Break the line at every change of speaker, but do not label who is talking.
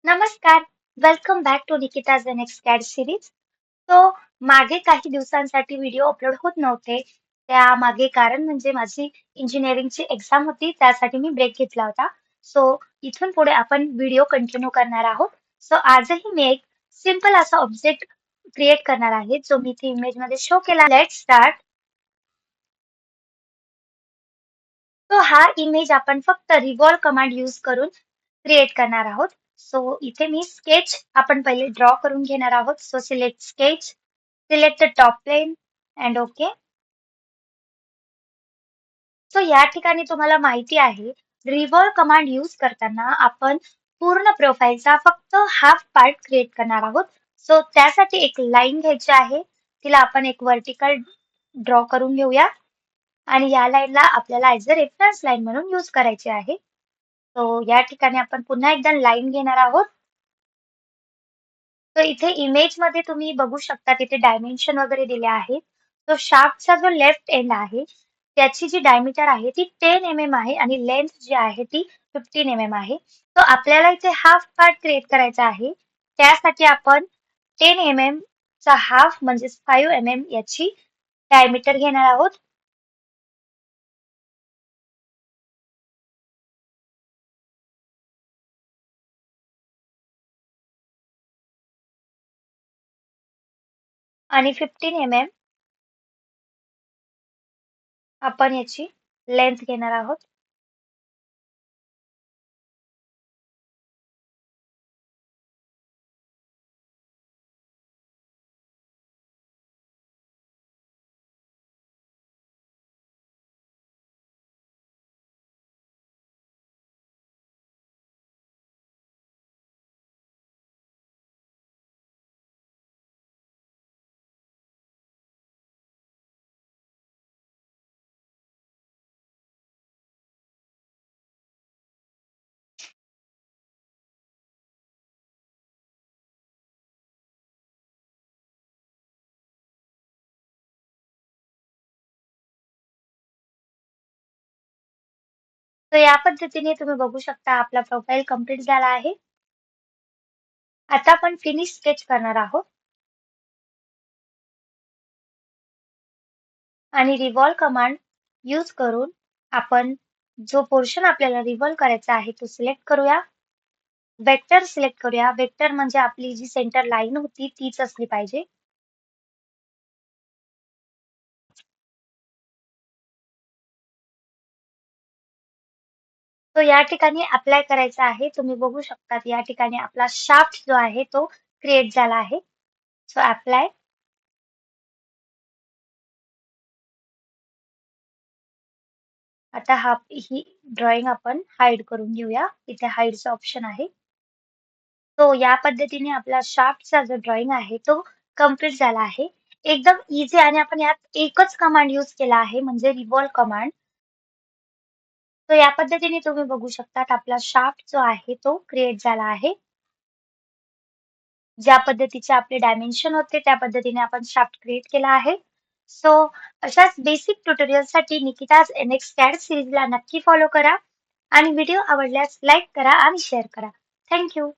नमस्कार. Welcome back to Nikita's the next CAD series. तो मागे काही दिवसांसाठी व्हिडिओ अपलोड होत नव्हते. त्यामागे कारण म्हणजे माझी इंजिनिअरिंगची एक्झाम होती, त्यासाठी मी ब्रेक घेतला होता. सो इथून पुढे आपण व्हिडिओ कंटिन्यू करणार आहोत. सो आजही मी एक सिंपल असा ऑब्जेक्ट क्रिएट करणार आहे, जो मी इथे इमेजमध्ये शो केला. Let's start. तो हा इमेज आपण फक्त रिव्हॉल्व कमांड यूज करून क्रिएट करणार आहोत. सो इथे मी स्केच आपण पहिले ड्रॉ करून घेणार आहोत. So select sketch, select the top plane and okay. So या ठिकाणी तुम्हाला माहिती आहे, रिव्हॉल्व कमांड यूज करताना आपण पूर्ण प्रोफाईलचा फक्त हाफ पार्ट क्रिएट करणार आहोत. सो त्यासाठी एक लाईन घ्यायची आहे, तिला आपण एक व्हर्टिकल ड्रॉ करून घेऊया आणि या लाईनला आपल्याला ऍज अ रेफरन्स लाईन म्हणून यूज करायची आहे. सो या ठिकाणी आपण पुन्हा एकदा लाईन घेणार आहोत. तर इथे इमेजमध्ये तुम्ही बघू शकता, तिथे डायमेन्शन वगैरे दिले आहेत. तो शाफ्टचा जो लेफ्ट एंड आहे, त्याची जी डायमीटर आहे ती 10 mm आहे आणि लेंथ जी आहे ती 15 mm आहे. तर आपल्याला इथे हाफ पार्ट क्रिएट करायचा आहे. त्यासाठी आपण 10 mm चा हाफ म्हणजे 5 mm याची डायमीटर घेणार आहोत. आणि 15 mm आपण याची लेंथ घेणार आहोत. तर या पद्धतीने तुम्ही बघू शकता, आपला प्रोफाईल कंप्लीट झाला आहे. आता आपण फिनिश स्केच करणार आहोत आणि रिव्हॉल्व कमांड यूज करून आपण जो पोर्शन आपल्याला रिव्हॉल्व करायचा आहे तो सिलेक्ट करूया. वेक्टर सिलेक्ट करूया. वेक्टर म्हणजे आपली जी सेंटर लाईन होती तीच असली पाहिजे. तो या ठिकाणी अप्लाय करायचा आहे. तुम्ही बघू शकता, या ठिकाणी आपला शाफ्ट जो आहे तो क्रिएट झाला आहे. So apply. आता ही ड्रॉइंग आपण हाईड करून घेऊया. इथे हाईडचं ऑप्शन आहे. तो या पद्धतीने आपला शाफ्टचा जो ड्रॉइंग आहे तो कंप्लीट झाला आहे. एकदम इझी आणि आपण यात एकच कमांड यूज केला आहे, म्हणजे रिव्हॉल्व कमांड. तो या पद्धतीने तुम्ही बघू शकता, आपला शाफ्ट जो आहे तो क्रिएट झाला आहे. ज्या पद्धतीचे आपले डायमेन्शन होते त्या पद्धतीने आपण शाफ्ट क्रिएट केला आहे. सो अशाच बेसिक ट्युटोरियलसाठी निकिताज एनएक्स कॅड सिरीजला नक्की फॉलो करा आणि व्हिडिओ आवडल्यास लाईक करा आणि शेअर करा. Thank you.